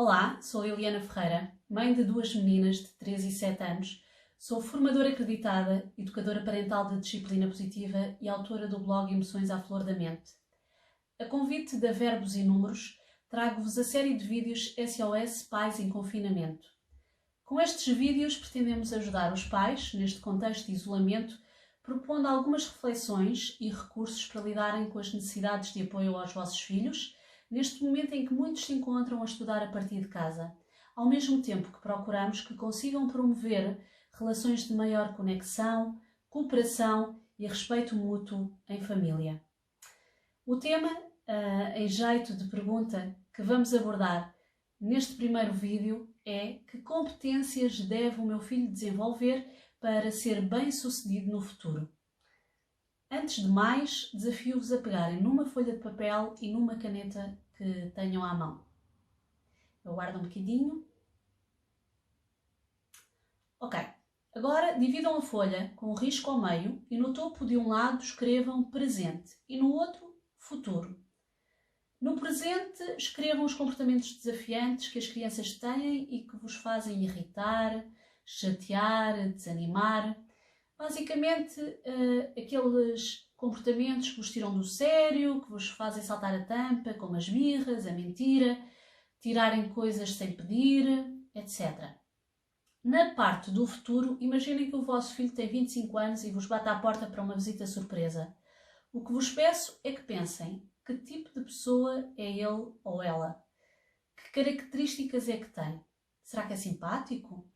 Olá, sou Liliana Ferreira, mãe de duas meninas de 3 e 7 anos, sou formadora acreditada, educadora parental de disciplina positiva e autora do blog Emoções à Flor da Mente. A convite da Verbos e Números, trago-vos a série de vídeos SOS Pais em Confinamento. Com estes vídeos pretendemos ajudar os pais, neste contexto de isolamento, propondo algumas reflexões e recursos para lidarem com as necessidades de apoio aos vossos filhos, neste momento em que muitos se encontram a estudar a partir de casa, ao mesmo tempo que procuramos que consigam promover relações de maior conexão, cooperação e respeito mútuo em família. O tema, em jeito de pergunta, que vamos abordar neste primeiro vídeo é: que competências deve o meu filho desenvolver para ser bem-sucedido no futuro? Antes de mais, desafio-vos a pegarem numa folha de papel e numa caneta que tenham à mão. Eu guardo um bocadinho. Ok, agora dividam a folha com um risco ao meio e no topo de um lado escrevam presente e no outro futuro. No presente, escrevam os comportamentos desafiantes que as crianças têm e que vos fazem irritar, chatear, desanimar. Basicamente, aqueles comportamentos que vos tiram do sério, que vos fazem saltar a tampa, como as birras, a mentira, tirarem coisas sem pedir, etc. Na parte do futuro, imaginem que o vosso filho tem 25 anos e vos bate à porta para uma visita surpresa. O que vos peço é que pensem: que tipo de pessoa é ele ou ela? Que características é que tem? Será que é simpático?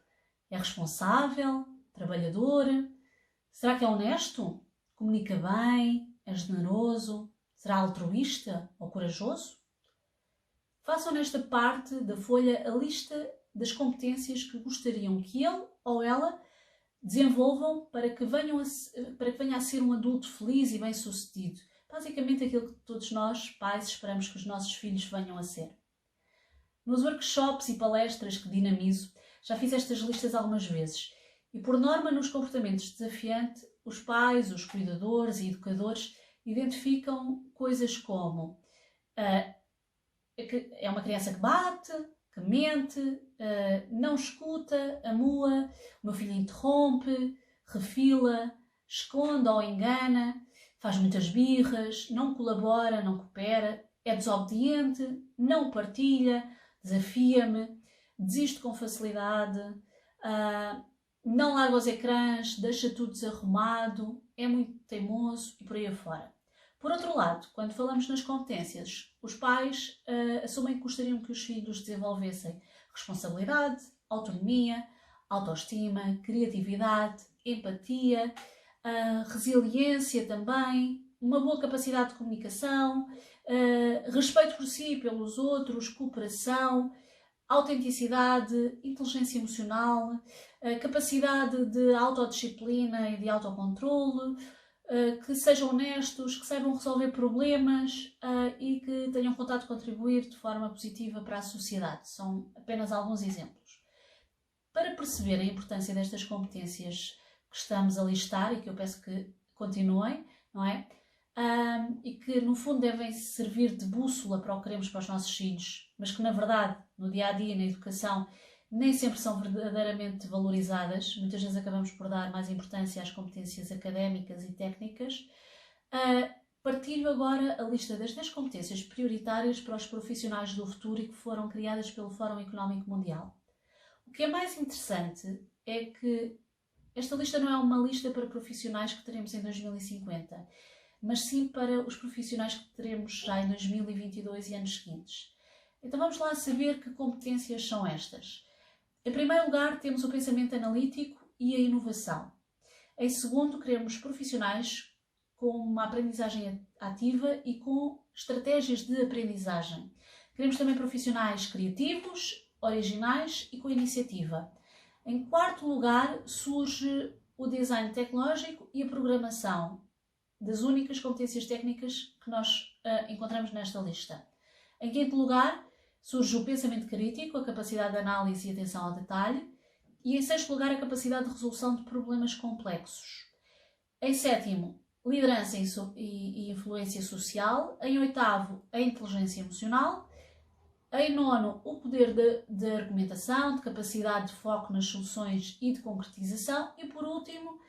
É responsável? Trabalhador? Será que é honesto? Comunica bem? É generoso? Será altruísta ou corajoso? Façam nesta parte da folha a lista das competências que gostariam que ele ou ela desenvolvam para que venha a ser um adulto feliz e bem-sucedido. Basicamente aquilo que todos nós, pais, esperamos que os nossos filhos venham a ser. Nos workshops e palestras que dinamizo, já fiz estas listas algumas vezes. E por norma, nos comportamentos desafiantes, os pais, os cuidadores e educadores identificam coisas como é uma criança que bate, que mente, não escuta, amua, o meu filho interrompe, refila, esconde ou engana, faz muitas birras, não colabora, não coopera, é desobediente, não partilha, desafia-me, desiste com facilidade, não larga os ecrãs, deixa tudo desarrumado, é muito teimoso e por aí afora. Por outro lado, quando falamos nas competências, os pais assumem que gostariam que os filhos desenvolvessem responsabilidade, autonomia, autoestima, criatividade, empatia, resiliência também, uma boa capacidade de comunicação, respeito por si e pelos outros, cooperação, autenticidade, inteligência emocional, capacidade de autodisciplina e de autocontrole, que sejam honestos, que saibam resolver problemas e que tenham vontade de contribuir de forma positiva para a sociedade. São apenas alguns exemplos. Para perceber a importância destas competências que estamos a listar e que eu peço que continuem, não é? E que no fundo devem servir de bússola para o que queremos para os nossos filhos, mas que na verdade, no dia-a-dia, na educação, nem sempre são verdadeiramente valorizadas. Muitas vezes acabamos por dar mais importância às competências académicas e técnicas. Partilho agora a lista das 10 competências prioritárias para os profissionais do futuro e que foram criadas pelo Fórum Económico Mundial. O que é mais interessante é que esta lista não é uma lista para profissionais que teremos em 2050, mas sim para os profissionais que teremos já em 2022 e anos seguintes. Então vamos lá saber que competências são estas. Em primeiro lugar, temos o pensamento analítico e a inovação. Em segundo, queremos profissionais com uma aprendizagem ativa e com estratégias de aprendizagem. Queremos também profissionais criativos, originais e com iniciativa. Em quarto lugar, surge o design tecnológico e a programação, das únicas competências técnicas que nós encontramos nesta lista. Em quinto lugar, surge o pensamento crítico, a capacidade de análise e atenção ao detalhe. E em sexto lugar, a capacidade de resolução de problemas complexos. Em sétimo, liderança e influência social. Em oitavo, a inteligência emocional. Em nono, o poder de argumentação, de capacidade de foco nas soluções e de concretização. E por último,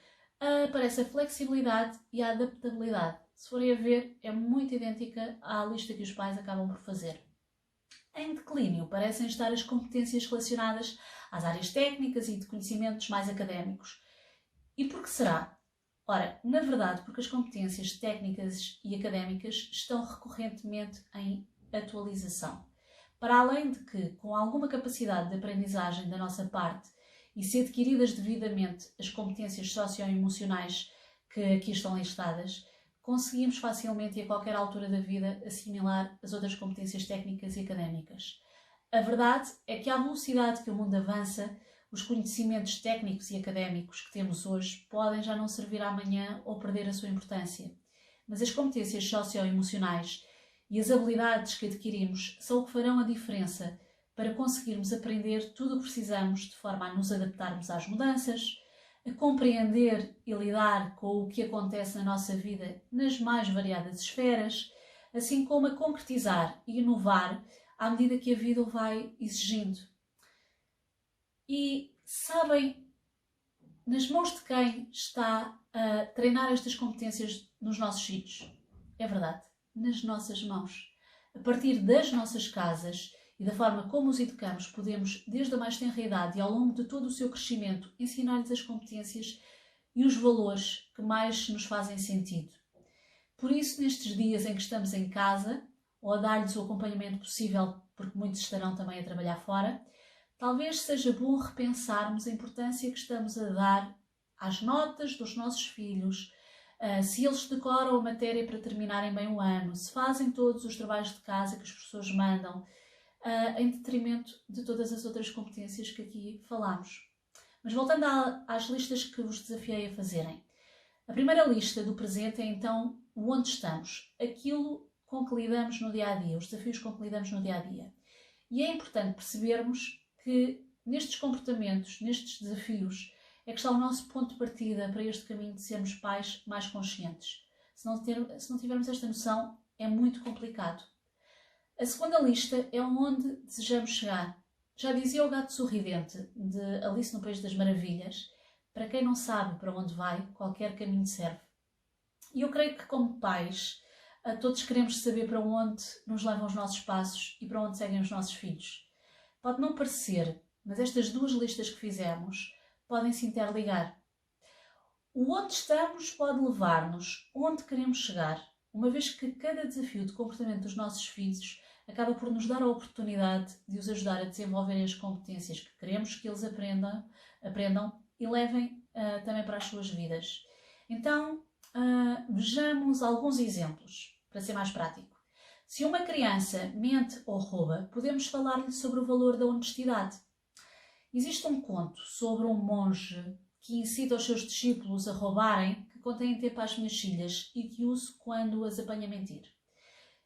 aparece a flexibilidade e a adaptabilidade. Se forem a ver, é muito idêntica à lista que os pais acabam por fazer. Em declínio, parecem estar as competências relacionadas às áreas técnicas e de conhecimentos mais académicos. E por que será? Ora, na verdade, porque as competências técnicas e académicas estão recorrentemente em atualização. Para além de que, com alguma capacidade de aprendizagem da nossa parte e se adquiridas devidamente as competências socioemocionais que aqui estão listadas, conseguimos facilmente e a qualquer altura da vida assimilar as outras competências técnicas e académicas. A verdade é que, à velocidade que o mundo avança, os conhecimentos técnicos e académicos que temos hoje podem já não servir amanhã ou perder a sua importância. Mas as competências socioemocionais e as habilidades que adquirimos são o que farão a diferença para conseguirmos aprender tudo o que precisamos de forma a nos adaptarmos às mudanças, a compreender e lidar com o que acontece na nossa vida nas mais variadas esferas, assim como a concretizar e inovar à medida que a vida o vai exigindo. E sabem, nas mãos de quem está a treinar estas competências nos nossos filhos? É verdade, nas nossas mãos. A partir das nossas casas e da forma como os educamos, podemos, desde a mais tenra idade e ao longo de todo o seu crescimento, ensinar-lhes as competências e os valores que mais nos fazem sentido. Por isso, nestes dias em que estamos em casa, ou a dar-lhes o acompanhamento possível, porque muitos estarão também a trabalhar fora, talvez seja bom repensarmos a importância que estamos a dar às notas dos nossos filhos, se eles decoram a matéria para terminarem bem o ano, se fazem todos os trabalhos de casa que os professores mandam, em detrimento de todas as outras competências que aqui falámos. Mas voltando às listas que vos desafiei a fazerem. A primeira lista do presente é então o onde estamos, aquilo com que lidamos no dia-a-dia, os desafios com que lidamos no dia-a-dia. E é importante percebermos que nestes comportamentos, nestes desafios, é que está o nosso ponto de partida para este caminho de sermos pais mais conscientes. Se não tivermos esta noção, é muito complicado. A segunda lista é onde desejamos chegar. Já dizia o gato sorridente, de Alice no País das Maravilhas, para quem não sabe para onde vai, qualquer caminho serve. E eu creio que, como pais, todos queremos saber para onde nos levam os nossos passos e para onde seguem os nossos filhos. Pode não parecer, mas estas duas listas que fizemos podem se interligar. O onde estamos pode levar-nos onde queremos chegar, uma vez que cada desafio de comportamento dos nossos filhos acaba por nos dar a oportunidade de os ajudar a desenvolverem as competências que queremos que eles aprendam e levem também para as suas vidas. Então, vejamos alguns exemplos, para ser mais prático. Se uma criança mente ou rouba, podemos falar-lhe sobre o valor da honestidade. Existe um conto sobre um monge que incita os seus discípulos a roubarem, que contém tempo às mexilhas e que uso quando as apanha a mentir.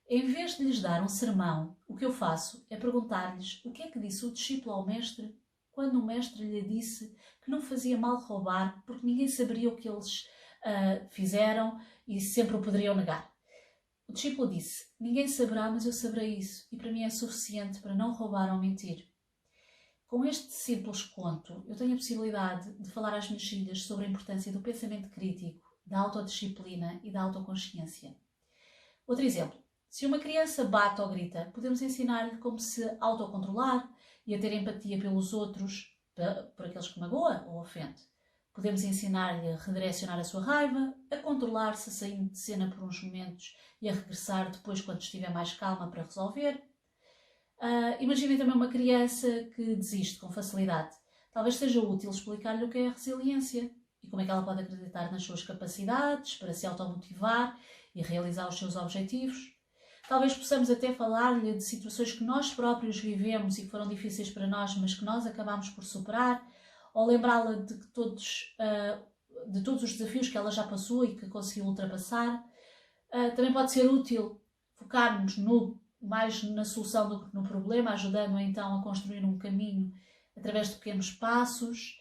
Em vez de lhes dar um sermão, o que eu faço é perguntar-lhes o que é que disse o discípulo ao mestre quando o mestre lhe disse que não fazia mal roubar porque ninguém saberia o que eles fizeram e sempre o poderiam negar. O discípulo disse: ninguém saberá, mas eu saberei isso, e para mim é suficiente para não roubar ou mentir. Com este simples conto, eu tenho a possibilidade de falar às minhas filhas sobre a importância do pensamento crítico, da autodisciplina e da autoconsciência. Outro exemplo. Se uma criança bate ou grita, podemos ensinar-lhe como se autocontrolar e a ter empatia pelos outros, por aqueles que magoa ou ofende. Podemos ensinar-lhe a redirecionar a sua raiva, a controlar-se saindo de cena por uns momentos e a regressar depois quando estiver mais calma para resolver. Imaginem também uma criança que desiste com facilidade. Talvez seja útil explicar-lhe o que é a resiliência e como é que ela pode acreditar nas suas capacidades para se automotivar e realizar os seus objetivos. Talvez possamos até falar-lhe de situações que nós próprios vivemos e que foram difíceis para nós, mas que nós acabamos por superar, ou lembrá-la de todos os desafios que ela já passou e que conseguiu ultrapassar. Também pode ser útil focar-nos mais na solução do que no problema, ajudando-a então a construir um caminho através de pequenos passos.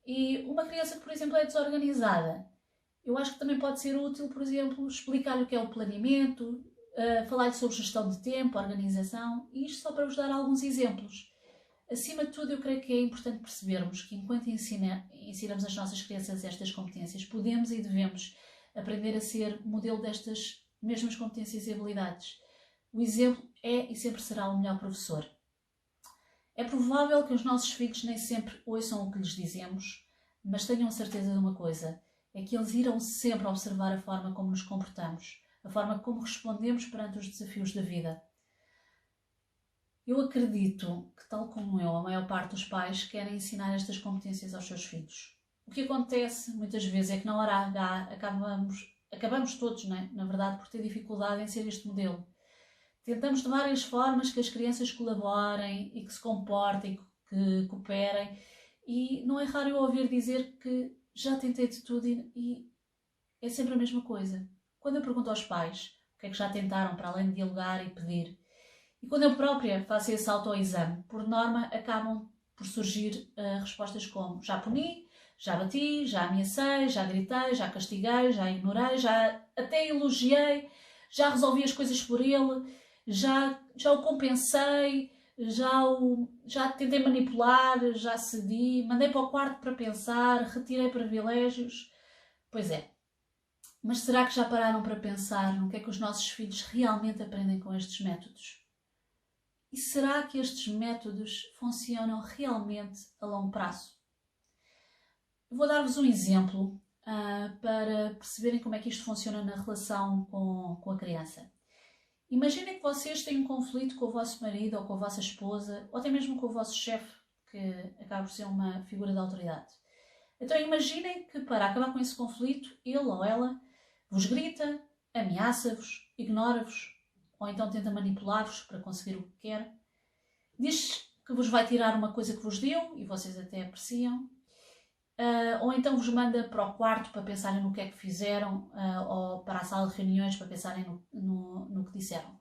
E uma criança que, por exemplo, é desorganizada, eu acho que também pode ser útil, por exemplo, explicar-lhe o que é o planeamento, falar sobre gestão de tempo, organização, e isto só para vos dar alguns exemplos. Acima de tudo, eu creio que é importante percebermos que enquanto ensinamos às nossas crianças estas competências, podemos e devemos aprender a ser modelo destas mesmas competências e habilidades. O exemplo é e sempre será o melhor professor. É provável que os nossos filhos nem sempre ouçam o que lhes dizemos, mas tenham certeza de uma coisa, é que eles irão sempre observar a forma como nos comportamos, a forma como respondemos perante os desafios da vida. Eu acredito que, tal como eu, a maior parte dos pais querem ensinar estas competências aos seus filhos. O que acontece muitas vezes é que na hora H acabamos todos, na verdade, por ter dificuldade em ser este modelo. Tentamos de várias formas que as crianças colaborem e que se comportem, que cooperem, e não é raro eu ouvir dizer que já tentei de tudo e é sempre a mesma coisa. Quando eu pergunto aos pais o que é que já tentaram para além de dialogar e pedir, e quando eu própria faço esse autoexame, por norma acabam por surgir respostas como já puni, já bati, já ameacei, já gritei, já castiguei, já ignorei, já até elogiei, já resolvi as coisas por ele, já o compensei, já tentei manipular, já cedi, mandei para o quarto para pensar, retirei privilégios. Pois é. Mas será que já pararam para pensar no que é que os nossos filhos realmente aprendem com estes métodos? E será que estes métodos funcionam realmente a longo prazo? Eu vou dar-vos um exemplo para perceberem como é que isto funciona na relação com a criança. Imaginem que vocês têm um conflito com o vosso marido ou com a vossa esposa, ou até mesmo com o vosso chefe, que acaba por ser uma figura de autoridade. Então imaginem que para acabar com esse conflito, ele ou ela vos grita, ameaça-vos, ignora-vos, ou então tenta manipular-vos para conseguir o que quer. Diz que vos vai tirar uma coisa que vos deu e vocês até apreciam. Ou então vos manda para o quarto para pensarem no que é que fizeram, ou para a sala de reuniões para pensarem no que disseram.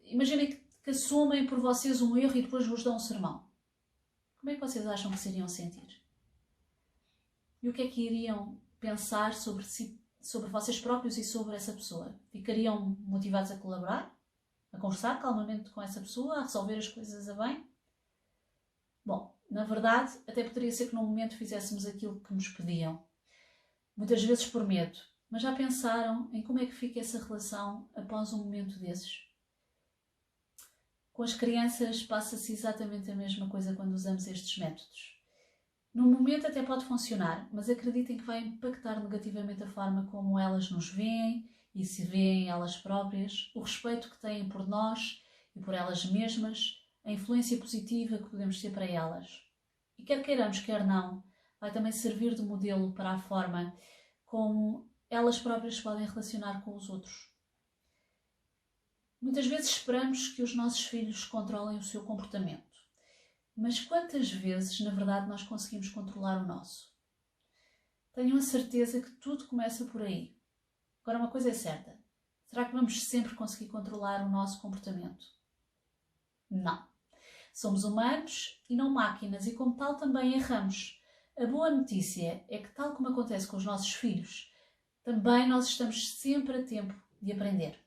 Imaginem que assumem por vocês um erro e depois vos dão um sermão. Como é que vocês acham que se iriam sentir? E o que é que iriam pensar sobre si, sobre vocês próprios e sobre essa pessoa? Ficariam motivados a colaborar? A conversar calmamente com essa pessoa? A resolver as coisas a bem? Bom, na verdade, até poderia ser que num momento fizéssemos aquilo que nos pediam. Muitas vezes por medo. Mas já pensaram em como é que fica essa relação após um momento desses? Com as crianças passa-se exatamente a mesma coisa quando usamos estes métodos. No momento até pode funcionar, mas acreditem que vai impactar negativamente a forma como elas nos veem e se veem elas próprias, o respeito que têm por nós e por elas mesmas, a influência positiva que podemos ter para elas. E quer queiramos, quer não, vai também servir de modelo para a forma como elas próprias se podem relacionar com os outros. Muitas vezes esperamos que os nossos filhos controlem o seu comportamento. Mas quantas vezes, na verdade, nós conseguimos controlar o nosso? Tenham a certeza que tudo começa por aí. Agora, uma coisa é certa. Será que vamos sempre conseguir controlar o nosso comportamento? Não. Somos humanos e não máquinas e, como tal, também erramos. A boa notícia é que, tal como acontece com os nossos filhos, também nós estamos sempre a tempo de aprender.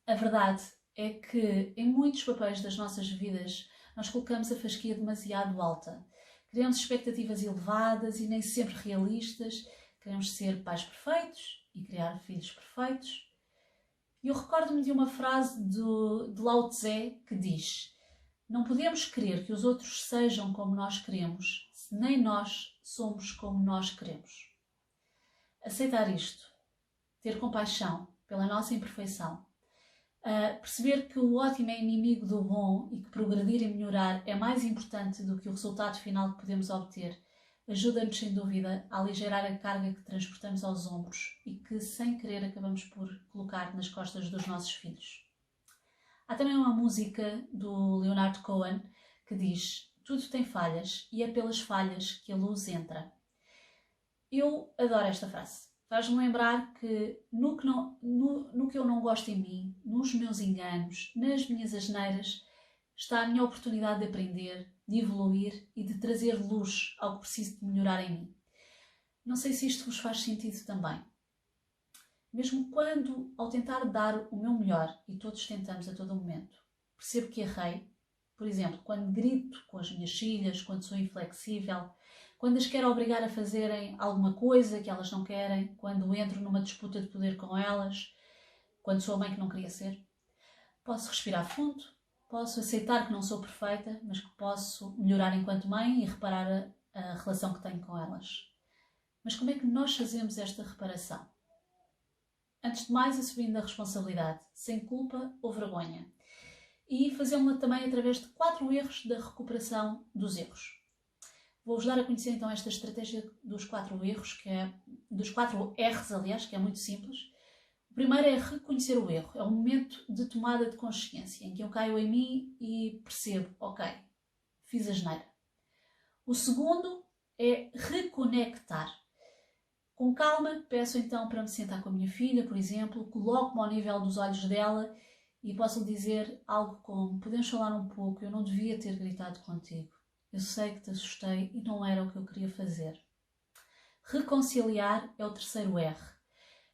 A verdade é que, em muitos papéis das nossas vidas, nós colocamos a fasquia demasiado alta. Criamos expectativas elevadas e nem sempre realistas. Queremos ser pais perfeitos e criar filhos perfeitos. E eu recordo-me de uma frase de Lao Tse que diz: não podemos querer que os outros sejam como nós queremos, se nem nós somos como nós queremos. Aceitar isto, ter compaixão pela nossa imperfeição, perceber que o ótimo é inimigo do bom e que progredir e melhorar é mais importante do que o resultado final que podemos obter, ajuda-nos sem dúvida a aligerar a carga que transportamos aos ombros e que, sem querer, acabamos por colocar nas costas dos nossos filhos. Há também uma música do Leonard Cohen que diz: tudo tem falhas e é pelas falhas que a luz entra. Eu adoro esta frase. Faz-me lembrar que no que eu não gosto em mim, nos meus enganos, nas minhas asneiras, está a minha oportunidade de aprender, de evoluir e de trazer luz ao que preciso de melhorar em mim. Não sei se isto vos faz sentido também. mesmo quando, ao tentar dar o meu melhor, e todos tentamos a todo momento, percebo que errei, por exemplo, quando grito com as minhas filhas, quando sou inflexível, quando as quero obrigar a fazerem alguma coisa que elas não querem, quando entro numa disputa de poder com elas, quando sou a mãe que não queria ser, posso respirar fundo, posso aceitar que não sou perfeita, mas que posso melhorar enquanto mãe e reparar a relação que tenho com elas. Mas como é que nós fazemos esta reparação? Antes de mais, assumindo a responsabilidade, sem culpa ou vergonha. E fazemos-la também através de 4 erros da recuperação dos erros. Vou-vos dar a conhecer então esta estratégia dos 4 erros, dos 4 R's, aliás, que é muito simples. O primeiro é reconhecer o erro. É um momento de tomada de consciência, em que eu caio em mim e percebo, ok, fiz asneira. O segundo é reconectar. Com calma, peço então para me sentar com a minha filha, por exemplo, coloco-me ao nível dos olhos dela e posso lhe dizer algo como: podemos falar um pouco, eu não devia ter gritado contigo. Eu sei que te assustei e não era o que eu queria fazer. Reconciliar é o terceiro R.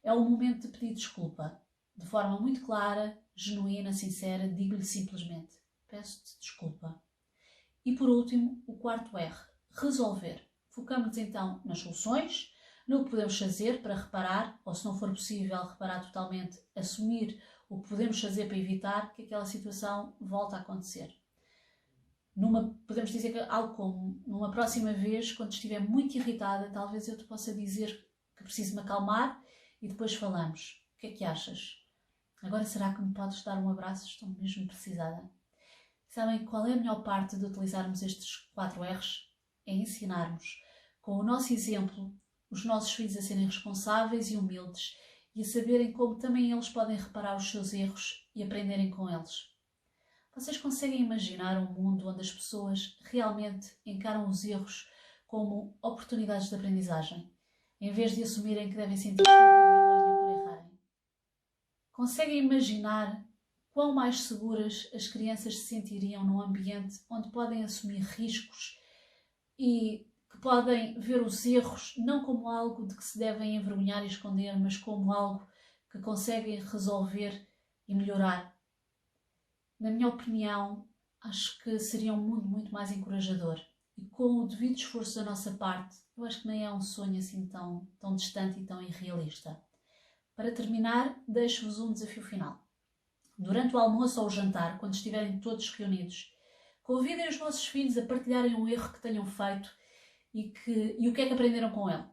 É o momento de pedir desculpa. De forma muito clara, genuína, sincera, digo-lhe simplesmente: peço-te desculpa. E por último, o quarto R. Resolver. Focamos-nos então nas soluções, no que podemos fazer para reparar, ou se não for possível reparar totalmente, assumir o que podemos fazer para evitar que aquela situação volte a acontecer. Podemos dizer que algo como: numa próxima vez, quando estiver muito irritada, talvez eu te possa dizer que preciso me acalmar e depois falamos. O que é que achas? Agora será que me podes dar um abraço? Estou mesmo precisada. Sabem qual é a melhor parte de utilizarmos estes 4 R's? É ensinarmos, com o nosso exemplo, os nossos filhos a serem responsáveis e humildes e a saberem como também eles podem reparar os seus erros e aprenderem com eles. Vocês conseguem imaginar um mundo onde as pessoas realmente encaram os erros como oportunidades de aprendizagem, em vez de assumirem que devem sentir culpa e vergonha por errarem? Conseguem imaginar quão mais seguras as crianças se sentiriam num ambiente onde podem assumir riscos e que podem ver os erros não como algo de que se devem envergonhar e esconder, mas como algo que conseguem resolver e melhorar? Na minha opinião, acho que seria um mundo muito mais encorajador. E com o devido esforço da nossa parte, eu acho que nem é um sonho assim tão distante e tão irrealista. Para terminar, deixo-vos um desafio final. Durante o almoço ou o jantar, quando estiverem todos reunidos, convidem os vossos filhos a partilharem um erro que tenham feito e o que é que aprenderam com ele.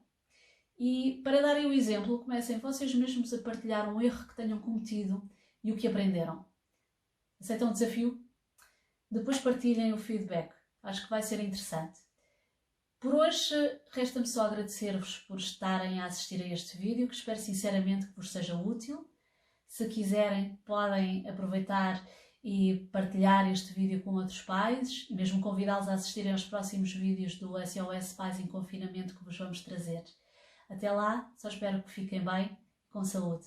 E para darem o exemplo, comecem vocês mesmos a partilhar um erro que tenham cometido e o que aprenderam. Aceitam o desafio? Depois partilhem o feedback. Acho que vai ser interessante. Por hoje, resta-me só agradecer-vos por estarem a assistir a este vídeo, que espero sinceramente que vos seja útil. Se quiserem, podem aproveitar e partilhar este vídeo com outros pais, e mesmo convidá-los a assistirem aos próximos vídeos do SOS Pais em Confinamento que vos vamos trazer. Até lá, só espero que fiquem bem, com saúde.